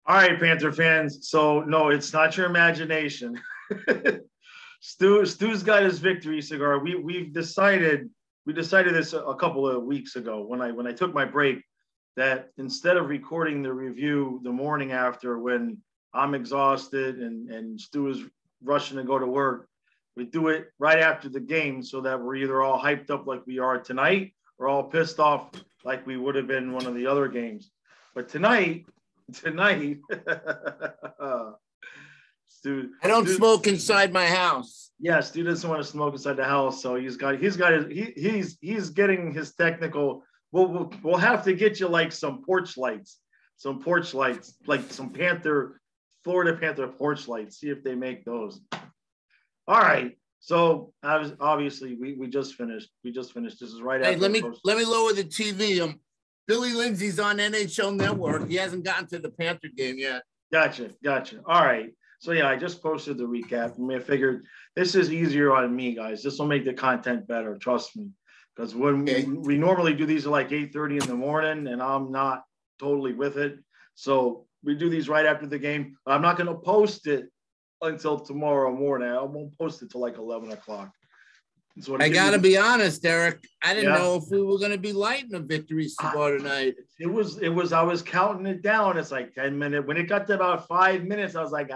All right, Panther fans. So no, it's not your imagination. Stu's got his victory cigar. We decided this a couple of weeks ago when I took my break, that instead of recording the review the morning after when I'm exhausted and Stu is rushing to go to work, we do it right after the game so that we're either all hyped up like we are tonight or all pissed off like we would have been one of the other games. But tonight, Stu, I don't smoke inside my house. yeah, Stu doesn't want to smoke inside the house, so he's getting his technical. We'll have to get you like some porch lights, like some Florida Panther porch lights. See if they make those. All right. So obviously we just finished. This is right after. Hey, let me lower the TV. Billy Lindsay's on NHL Network. He hasn't gotten to the Panther game yet. Gotcha. All right. So yeah, I just posted the recap. I mean, I figured this is easier on me, guys. This will make the content better. Trust me. Because when we normally do these at like 8:30 in the morning, and I'm not totally with it. So we do these right after the game. I'm not going to post it until tomorrow morning. I won't post it till like 11 o'clock. So I got to be honest, Eric. I didn't know if we were going to be lighting a victory cigar tonight. It was, I was counting it down. It's like 10 minutes. When it got to about 5 minutes, I was like,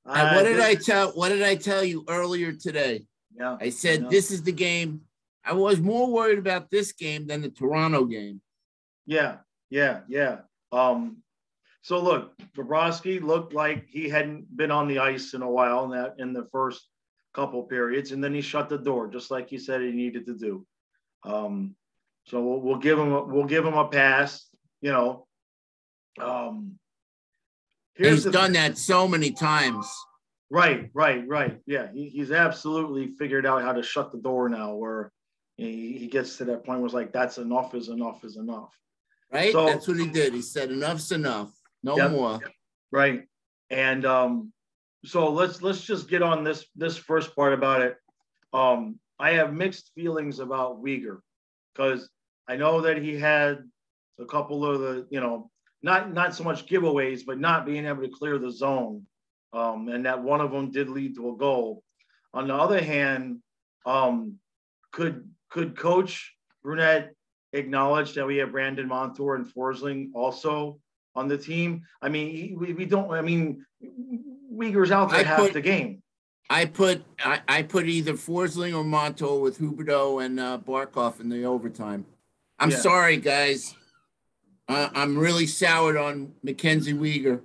what did I tell you earlier today? Yeah. I said, this is the game. I was more worried about this game than the Toronto game. Yeah. So look, Bobrovsky looked like he hadn't been on the ice in a while in the first couple periods, and then he shut the door just like he said he needed to do. So we'll give him a pass. He's done that so many times. Right. Yeah, he's absolutely figured out how to shut the door now, where he gets to that point where it's like, that's enough is enough is enough. Right. So, that's what he did. He said enough's enough. No more. Right. And so let's just get on this first part about it. I have mixed feelings about Uyghur, because I know that he had a couple of the, not so much giveaways, but not being able to clear the zone. And that one of them did lead to a goal. On the other hand, could Coach Brunette acknowledge that we have Brandon Montour and Forsling also on the team? I mean, we don't. I mean, Uyghur's out there half the game. I put either Forsling or Montour with Huberdeau and Barkov in the overtime. I'm sorry, guys. I'm really soured on Mackenzie Uyghur.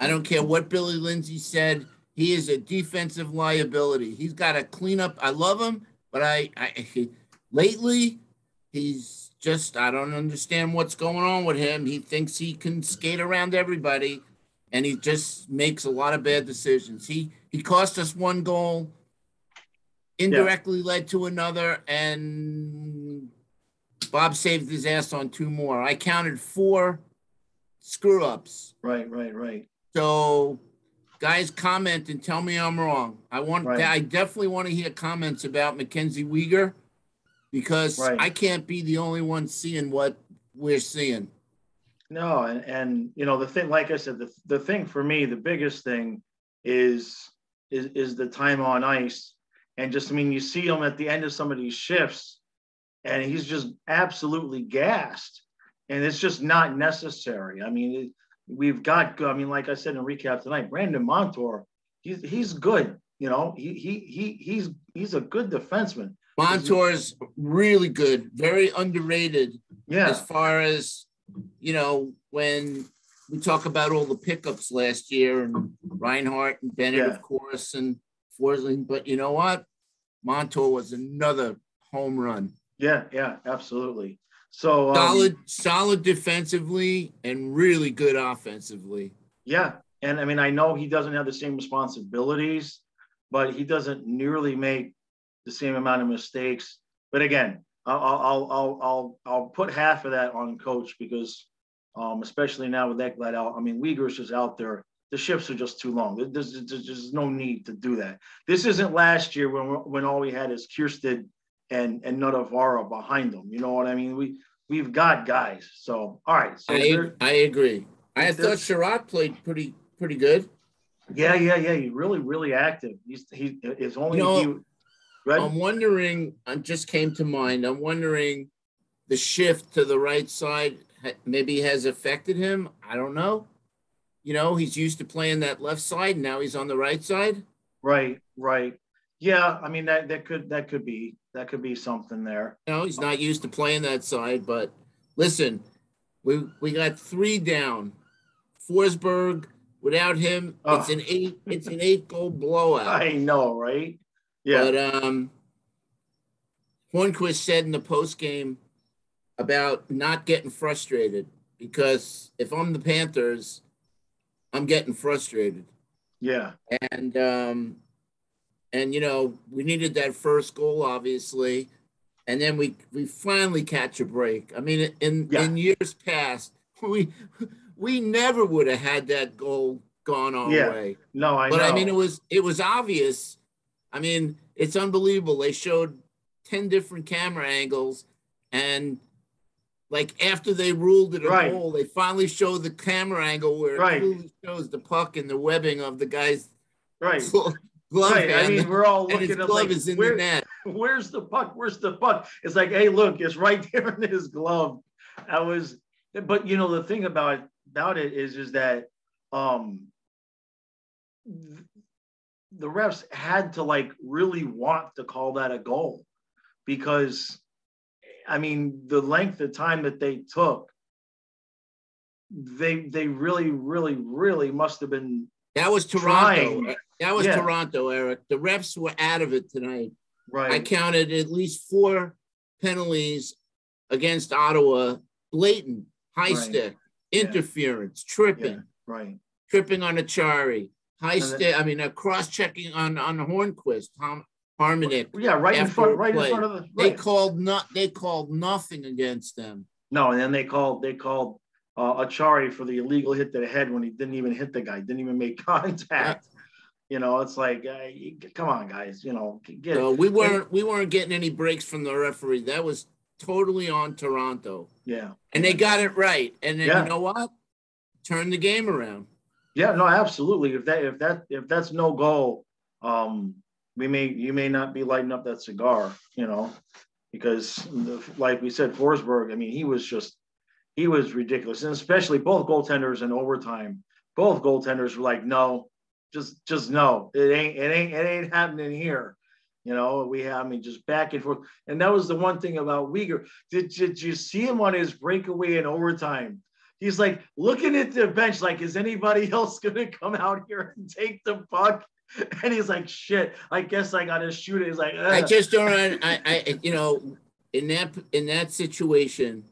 I don't care what Billy Lindsay said. He is a defensive liability. He's got to clean up. I love him, but lately he's just, I don't understand what's going on with him. He thinks he can skate around everybody, and he just makes a lot of bad decisions. He cost us one goal, indirectly led to another, and Bob saved his ass on two more. I counted 4 screw-ups. Right. So, guys, comment and tell me I'm wrong. I definitely want to hear comments about Mackenzie Uyghur, because I can't be the only one seeing what we're seeing. No, and the thing, like I said, the thing for me, the biggest thing is the time on ice, and just, I mean, you see him at the end of some of these shifts, and he's just absolutely gassed, and it's just not necessary. I mean, we've got, I mean, like I said in recap tonight, Brandon Montour, he's good. He's a good defenseman. Montour's really good, very underrated. Yeah. As far as, when we talk about all the pickups last year, and Reinhart and Bennett, of course, and Forsling, but you know what? Montour was another home run. Yeah, absolutely. So solid defensively and really good offensively. Yeah, and I mean, I know he doesn't have the same responsibilities, but he doesn't nearly make the same amount of mistakes. But again, I'll put half of that on Coach, because especially now with Ekblad out, I mean, Uyghur's just out there. The shifts are just too long. There's no need to do that. This isn't last year when all we had is Kiersted and Notavara behind them. You know what I mean? We've got guys. So all right. So I agree. I thought Sherratt played pretty good. Yeah. He's really active. He is only Right? I'm wondering. Just came to mind. I'm wondering the shift to the right side maybe has affected him. I don't know. He's used to playing that left side, and now he's on the right side. Right. Yeah, I mean that could be something there. He's not used to playing that side. But listen, we got 3 down. Forsberg, without him, it's an 8-goal blowout. I know, right? Yeah. But Hornquist said in the post game about not getting frustrated, because if I'm the Panthers, I'm getting frustrated. Yeah. And we needed that first goal, obviously, and then we finally catch a break. I mean, in years past, we never would have had that goal gone our way. No, I know. But I mean, it was obvious. I mean, it's unbelievable. They showed 10 different camera angles, and like after they ruled it a goal, they finally showed the camera angle where it clearly shows the puck and the webbing of the guy's glove. I mean, we're all looking at glove is in the net. Where's the puck? It's like, hey, look, it's right there in his glove. But the thing about it is that the refs had to like really want to call that a goal, because I mean, the length of time that they took, they really must have been. That was Toronto. That was Toronto, Eric. The refs were out of it tonight. Right. I counted at least 4 penalties against Ottawa: blatant, high stick, interference, tripping, tripping on Achari, high stick. I mean, cross-checking on Hornquist, Harmonic. Yeah, right in front of the. They called nothing against them. No, and then they called Achari for the illegal hit to the head when he didn't even hit the guy, didn't even make contact. It's like, come on, guys. So we weren't getting any breaks from the referee. That was totally on Toronto. Yeah, and they got it right. And then you know what? Turn the game around. Yeah, no, absolutely. If that's no goal, you may not be lighting up that cigar, because like we said, Forsberg, I mean, he was ridiculous. And especially both goaltenders in overtime, both goaltenders were like, no, just no, it ain't happening here. Just back and forth. And that was the one thing about Uyghur. Did you see him on his breakaway in overtime? He's like looking at the bench, like, is anybody else going to come out here and take the puck? And he's like, shit, I guess I got to shoot it. He's like, ugh. I just don't, in that situation,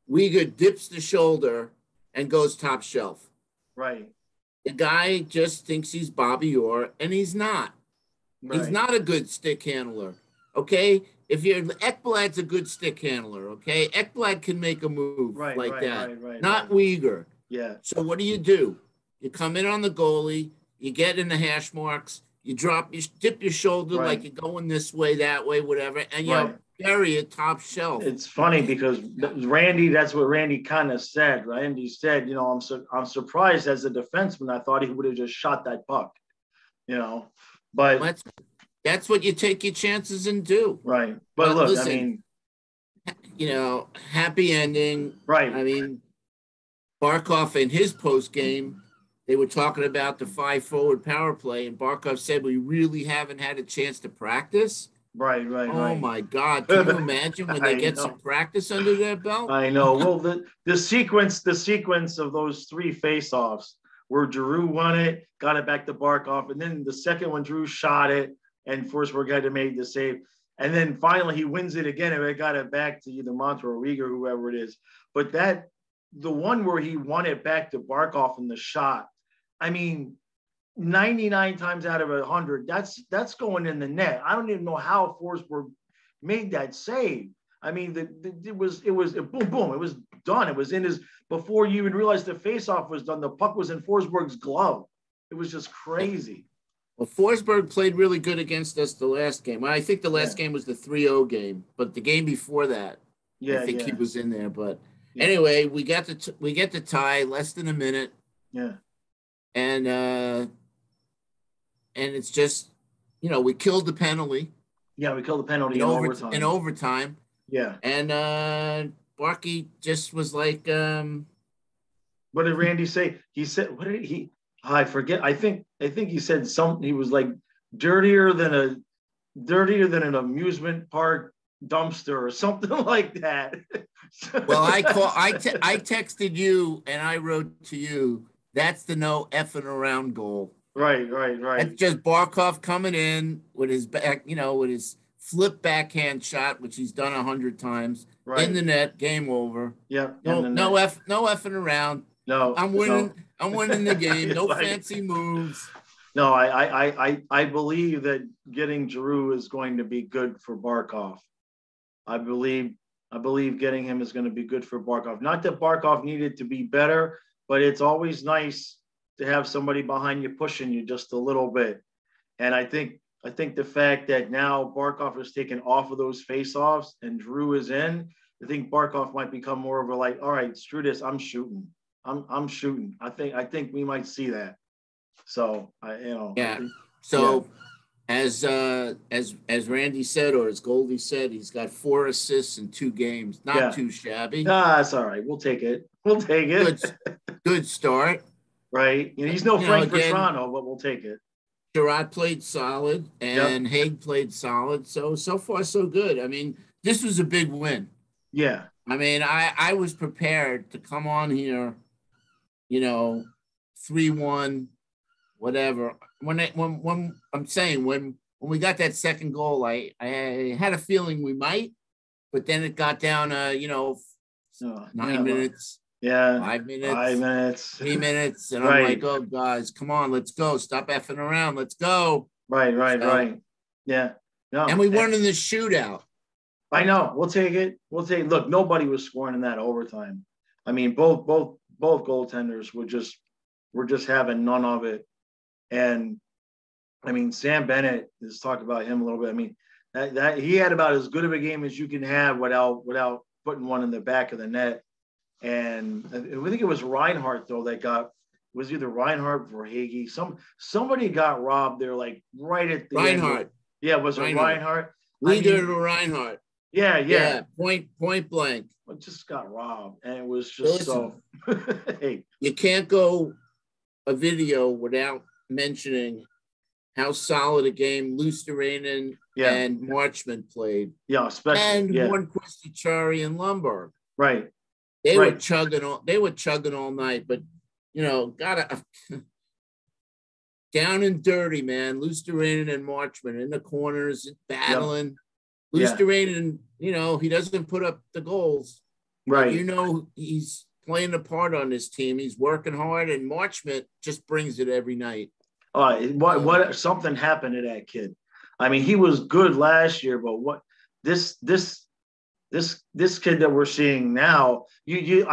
Uyghur dips the shoulder and goes top shelf. Right. The guy just thinks he's Bobby Orr, and he's not. Right. He's not a good stick handler. Okay? Ekblad's a good stick handler, okay? Ekblad can make a move that. Not Uyghur. Yeah. So what do? You come in on the goalie, you get in the hash marks, you dip your shoulder like you're going this way, that way, whatever, and you bury it top shelf. It's funny because that's what Randy kind of said. Randy said, I'm surprised as a defenseman. I thought he would have just shot that puck, but that's what you take your chances and do. Right. But look, listen, I mean, happy ending. Right. I mean, Barkov in his post game, they were talking about the 5-forward power play, and Barkov said, we really haven't had a chance to practice. Right. Oh my God! Can you imagine when they get some practice under their belt? I know. Well, the sequence of those 3 face-offs where Giroux won it, got it back to Barkov, and then the second one, Giroux shot it, and Forsberg had to make the save, and then finally he wins it again, and it got it back to either Montour or Uyghur, whoever it is. But the one where he won it back to Barkov in the shot, I mean, 99 times out of 100, that's going in the net. I don't even know how Forsberg made that save. I mean, it was boom, boom. It was done. It was in his, before you even realized the faceoff was done, the puck was in Forsberg's glove. It was just crazy. Well, Forsberg played really good against us the last game. I think the last game was the 3-0 game, but the game before that, I think he was in there. But Anyway, we get the tie, less than a minute. Yeah. And it's just, we killed the penalty. Yeah, we killed the penalty in overtime. In overtime. Yeah. And Barkey just was like, what did Randy say? He said, what did he? I forget. I think he said something. He was like dirtier than an amusement park dumpster or something like that. Well, I texted you and I wrote to you, that's the no effing around goal. Right. That's just Barkov coming in with his back, with his flip backhand shot, which he's done 100 times, in the net, game over. Yeah. No effing around. No, I'm winning. No. I'm winning the game. No fancy moves. No, I believe that getting Giroux is going to be good for Barkov. I believe getting him is going to be good for Barkov. Not that Barkov needed to be better, but it's always nice to have somebody behind you pushing you just a little bit. And I think the fact that now Barkov is taken off of those face-offs and Giroux is in, I think Barkov might become more of a like, all right, screw this, I'm shooting. I'm shooting. I think we might see that. So As Randy said, or as Goldie said, he's got 4 assists in 2 games. Not too shabby. That's all right. We'll take it. Good start. Right. He's no Frank Toronto, but we'll take it. Sherrod played solid and Haig played solid. So far, so good. I mean, this was a big win. Yeah. I mean, I was prepared to come on here, 3-1, whatever. When I'm saying when we got that second goal, I had a feeling we might, but then it got down to 9 minutes, 5 minutes, 3 minutes, and I'm like, oh guys, come on, let's go, stop effing around, let's go. Right. Yeah. No. And we won in the shootout. I know. We'll take it. Look, nobody was scoring in that overtime. I mean, both goaltenders were just having none of it. And I mean, Sam Bennett, let's talk about him a little bit. I mean, that he had about as good of a game as you can have without putting one in the back of the net. And I think it was Reinhart though that was either Reinhart or Hagee. Somebody got robbed there, like right at the Reinhart. end. Yeah, was it Reinhart? Leader to Reinhart. Yeah. Point blank. It just got robbed, and it was just so. Hey, you can't go a video without mentioning how solid a game Luosterainen and Marchment played. Yeah, especially and Hornquist, Chari, and Lundberg. Right. They were chugging all night, but gotta down and dirty, man. Luosterainen and Marchment in the corners battling. Luosterainen, he doesn't put up the goals. Right. He's playing a part on this team. He's working hard, and Marchment just brings it every night. What something happened to that kid? I mean, he was good last year, but what this kid that we're seeing now, you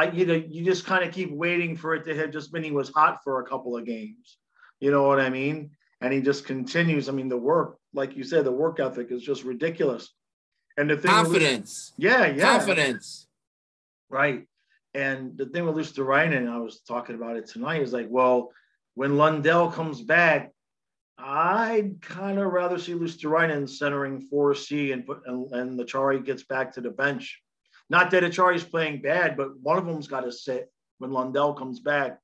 just kind of keep waiting for it to have just been he was hot for a couple of games. You know what I mean? And he just continues. I mean, the work, like you said, the work ethic is just ridiculous. And the thing confidence. Confidence. Right. And the thing with Luosterainen, I was talking about it tonight, is like, well, when Lundell comes back, I'd kind of rather see Luosterainen centering 4C and Achari gets back to the bench. Not that Achari's playing bad, but one of them's got to sit when Lundell comes back.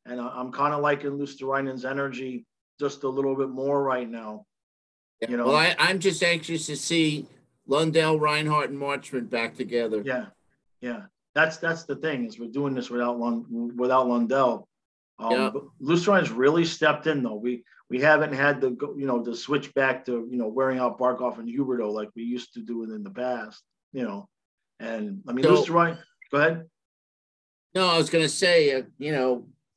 And I'm kind of liking Luosterainen's energy just a little bit more right now. Yeah. Well, I'm just anxious to see Lundell, Reinhart, and Marchment back together. Yeah. That's the thing, is we're doing this without Lundell. Luosterainen's really stepped in though. We haven't had the switch back to wearing out Barkov and Huberdeau like we used to do it in the past. And I mean, Luosterainen. Go ahead. No, I was going to say,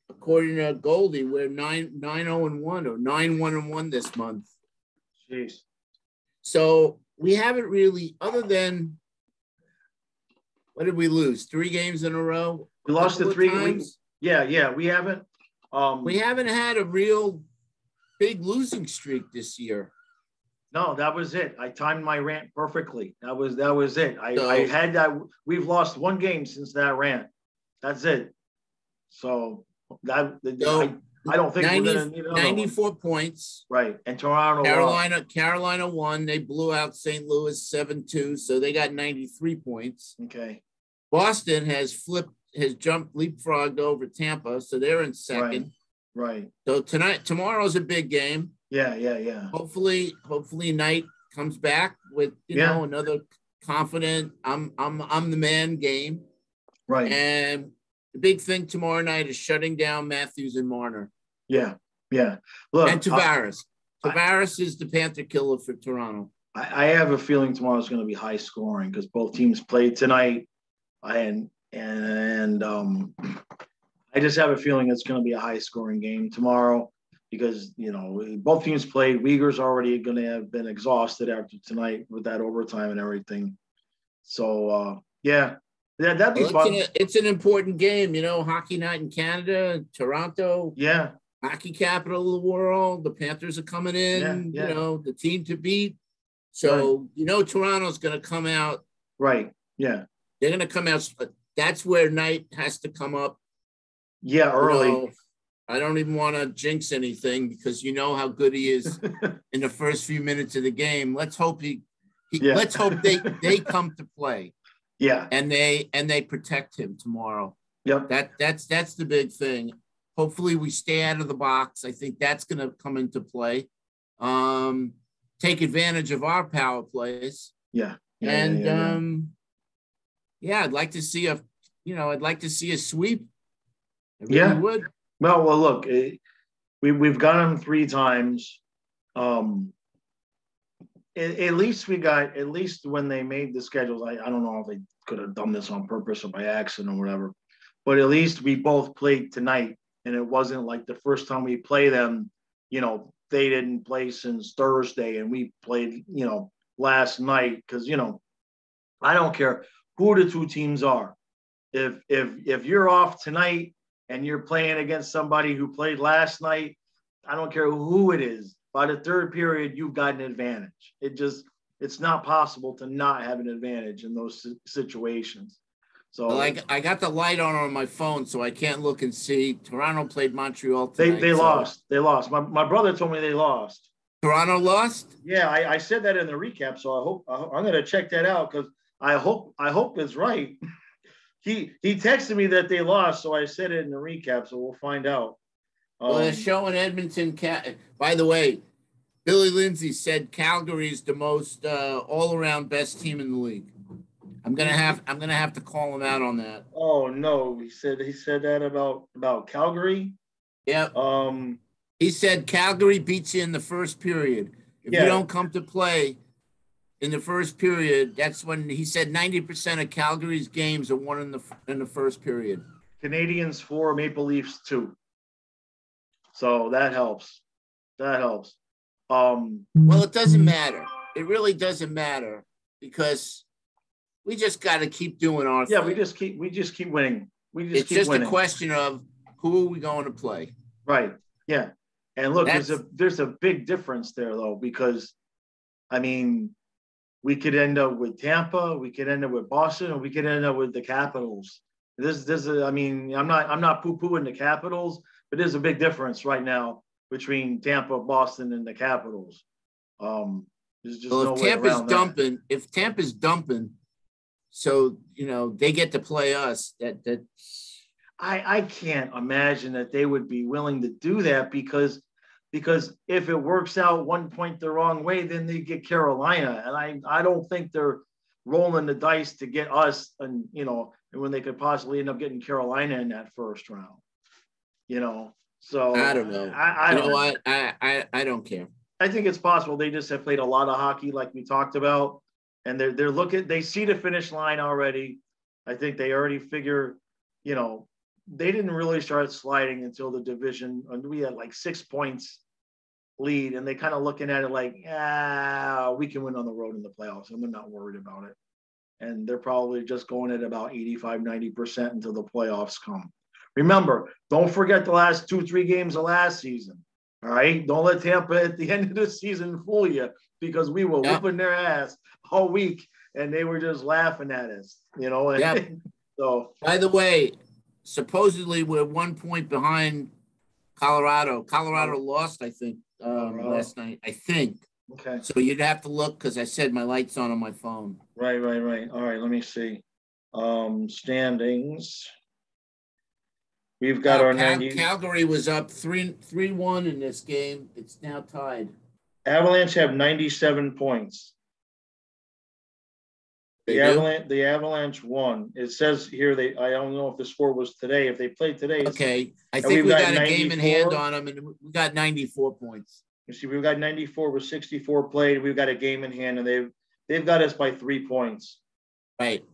according to Goldie, we're 9-0-1 or 9-1-1 this month. Jeez. So we haven't really, other than, what did we lose? 3 games in a row? We lost the 3 times? We haven't. We haven't had a real big losing streak this year. No, that was it. I timed my rant perfectly. That was it. So, I had that. We've lost one game since that rant. That's it. So that so I don't think we're gonna need another 94 points. Right. And Toronto Carolina won. They blew out St. Louis 7-2, so they got 93 points. Okay. Boston has leapfrogged over Tampa, so they're in second. Right. So tomorrow's a big game. Yeah. Hopefully Knight comes back with another confident I'm the man game. Right. And the big thing tomorrow night is shutting down Matthews and Marner. Yeah. Look, and Tavares. Tavares is the Panther killer for Toronto. I have a feeling tomorrow's going to be high scoring because both teams played tonight, and I just have a feeling it's going to be a high scoring game tomorrow because both teams played. Uyghur's already going to have been exhausted after tonight with that overtime and everything. So that'd be fun. It's an important game, hockey night in Canada, Toronto. Yeah. Hockey capital of the world. The Panthers are coming in, the team to beat. So, Toronto's going to come out. Right. Yeah. They're going to come out. That's where Knight has to come up. Yeah, early. I don't even want to jinx anything because how good he is in the first few minutes of the game. Let's hope let's hope they come to play. Yeah. And they protect him tomorrow. Yep. That's the big thing. Hopefully we stay out of the box. I think that's going to come into play. Take advantage of our power plays. Yeah. I'd like to see a sweep. I really would. Well, look, we've got them 3 times. At least when they made the schedules, I don't know if they could have done this on purpose or by accident or whatever, but at least we both played tonight. And it wasn't like the first time we play them, they didn't play since Thursday and we played, last night. Cause I don't care who the 2 teams are. If you're off tonight and you're playing against somebody who played last night, I don't care who it is. By the 3rd period, you've got an advantage. It's not possible to not have an advantage in those situations. So I got the light on my phone, so I can't look and see. Toronto played Montreal tonight. They lost. They lost. My brother told me they lost. Toronto lost? Yeah, I said that in the recap, so I'm going to check that out because I hope it's right. He texted me that they lost, so I said it in the recap, so we'll find out. Well, they're showing Edmonton. By the way, Billy Lindsay said Calgary is the most all-around best team in the league. I'm gonna have to call him out on that. Oh no, he said that about Calgary. Yeah. He said Calgary beats you in the first period. If you don't come to play in the first period, that's when he said 90% of Calgary's games are won in the first period. Canadians 4, Maple Leafs 2. So that helps. Well, it doesn't matter. It really doesn't matter because we just got to keep doing our thing. We just keep winning. It's just a question of who are we going to play. Right. Yeah. And look, there's a big difference there though, because we could end up with Tampa, we could end up with Boston, or we could end up with the Capitals. I'm not poo-pooing the Capitals, but there's a big difference right now between Tampa, Boston, and the Capitals. There's just no way around that. If Tampa's dumping, so they get to play us. That I can't imagine that they would be willing to do that because if it works out 1 point the wrong way, then they get Carolina, and I don't think they're rolling the dice to get us, and when they could possibly end up getting Carolina in that first round. So I don't know. I don't care. I think it's possible they just have played a lot of hockey, like we talked about, and they see the finish line already. I think they already figure, they didn't really start sliding until the division, and we had like 6 points lead, and they kind of looking at it like, we can win on the road in the playoffs, and we're not worried about it. And they're probably just going at about 85-90% until the playoffs come. Remember, don't forget the last 2-3 games of last season. All right, don't let Tampa at the end of the season fool you. because we were whooping their ass all week and they were just laughing at us, you know. And so, by the way, supposedly we're 1 point behind Colorado. Colorado lost, I think, last night. I think. Okay. So you'd have to look because I said my light's on my phone. Right. All right, let me see. Standings. We've got our 90. Calgary was up 3-1 in this game. It's now tied. Avalanche have 97 points. The Avalanche won. It says here I don't know if the score was today. If they played today, okay. I think we got a game in hand on them, and we got 94 points. You see, we've got 94 with 64 played. We've got a game in hand, and they've got us by 3 points. Right.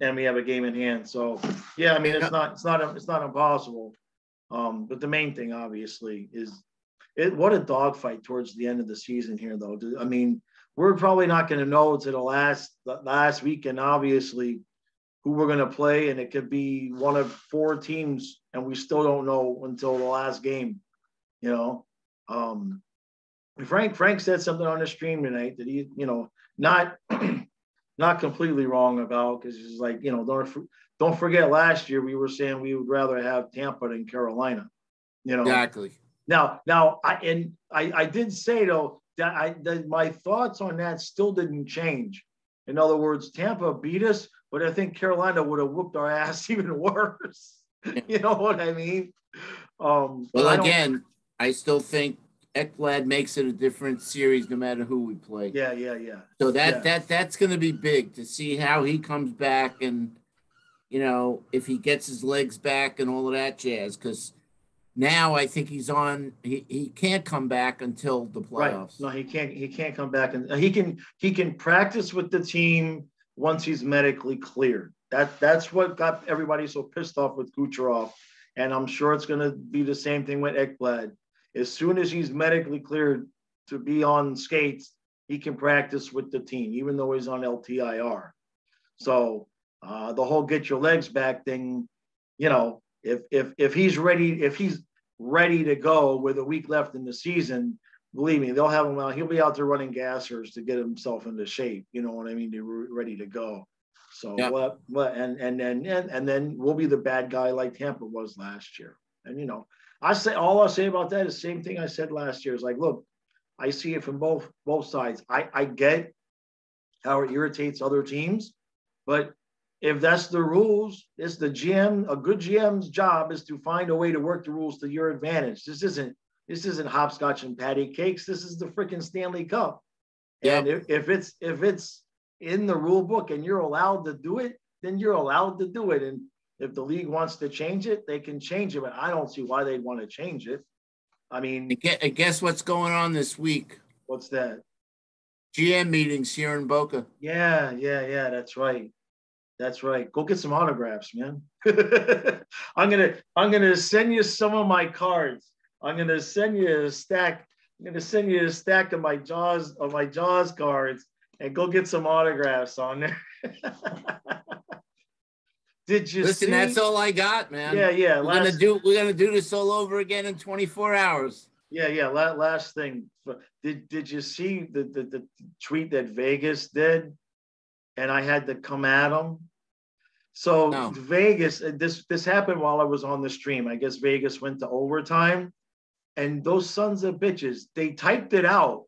And we have a game in hand. So yeah, I mean it's not impossible. But the main thing obviously is what a dogfight towards the end of the season here, though. I mean, we're probably not going to know to the last weekend, obviously, who we're going to play, and it could be one of 4 teams, and we still don't know until the last game. You know, Frank said something on the stream tonight that he, you know, not completely wrong about, because he's like, you know, don't forget last year we were saying we would rather have Tampa than Carolina. You know, exactly. Now I did say though that my thoughts on that still didn't change. In other words, Tampa beat us, but I think Carolina would have whooped our ass even worse. You know what I mean? Well, again, I still think Ekblad makes it a different series no matter who we play. Yeah. So that's going to be big to see how he comes back, and you know, if he gets his legs back and all of that jazz. Because now I think he's on. He can't come back until the playoffs. Right. No, he can't. He can't come back, and he can practice with the team once he's medically cleared. That's what got everybody so pissed off with Kucherov, and I'm sure it's going to be the same thing with Ekblad. As soon as he's medically cleared to be on skates, he can practice with the team, even though he's on LTIR. So the whole get your legs back thing, you know, if he's ready to go with a week left in the season, believe me, they'll have him out. He'll be out there running gassers to get himself into shape. You know what I mean? They're ready to go. So and then we'll be the bad guy like Tampa was last year. And you know, all I'll say about that is the same thing I said last year. Is like, look, I see it from both sides. I get how it irritates other teams, but if that's the rules, it's the GM. A good GM's job is to find a way to work the rules to your advantage. This isn't hopscotch and patty cakes. This is the freaking Stanley Cup. Yep. And if it's in the rule book and you're allowed to do it, then you're allowed to do it. And if the league wants to change it, they can change it, but I don't see why they'd want to change it. I mean, guess what's going on this week? What's that? GM meetings here in Boca. Yeah. That's right. Go get some autographs, man. I'm gonna send you some of my cards. I'm gonna send you a stack. I'm gonna send you a stack of my Jaws cards, and go get some autographs on there. Did you listen? See? That's all I got, man. Yeah. We're gonna do this all over again in 24 hours. Yeah. Last thing. Did you see the tweet that Vegas did? And I had to come at them. So no. Vegas, this happened while I was on the stream. I guess Vegas went to overtime, and those sons of bitches, they typed it out,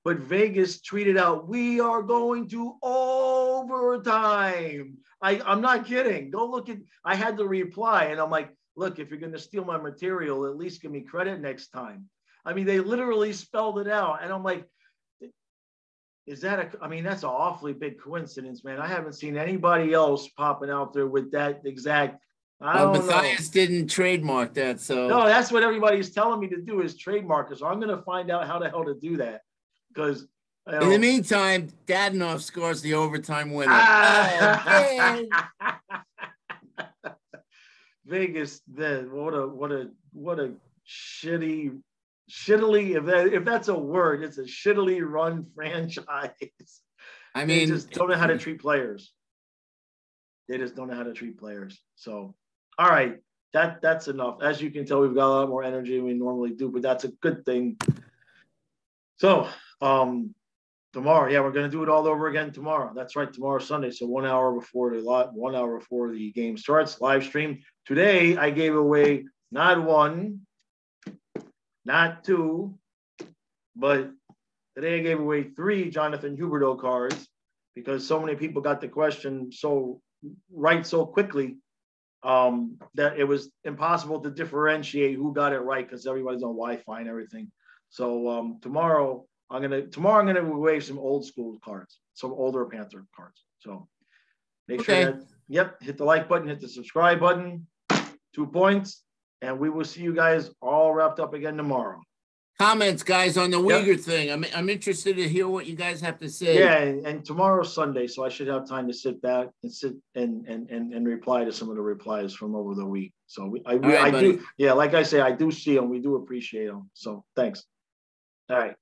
but Vegas tweeted out, "We are going to overtime." I'm not kidding. Go look at. I had to reply, and I'm like, "Look, if you're going to steal my material, at least give me credit next time." I mean, they literally spelled it out, and I'm like, that's an awfully big coincidence, man. I haven't seen anybody else popping out there with that exact. Matthias didn't trademark that, so no, that's what everybody's telling me to do is trademark it. So I'm going to find out how the hell to do that, because in the meantime, Dadonov scores the overtime winner. Vegas, what a shittily, if that's a word, it's a shittily run franchise. I mean, they just don't know how to treat players. They just don't know how to treat players. So, all right, that's enough. As you can tell, we've got a lot more energy than we normally do, but that's a good thing. So, Tomorrow, yeah, we're gonna do it all over again tomorrow. That's right, tomorrow Sunday. So 1 hour before the 1 hour before the game starts, live stream. Today I gave away not one, not two, but today I gave away 3 Jonathan Huberdeau cards because so many people got the question so right so quickly that it was impossible to differentiate who got it right because everybody's on Wi-Fi and everything. So tomorrow I'm gonna give away some old school cards, some older Panther cards. So make sure that hit the like button, hit the subscribe button, 2 points, and we will see you guys all wrapped up again tomorrow. Comments, guys, on the Uyghur thing. I'm interested to hear what you guys have to say. Yeah, and tomorrow's Sunday, so I should have time to sit back and reply to some of the replies from over the week. So I do, yeah, like I say, I do see them. We do appreciate them. So thanks. All right.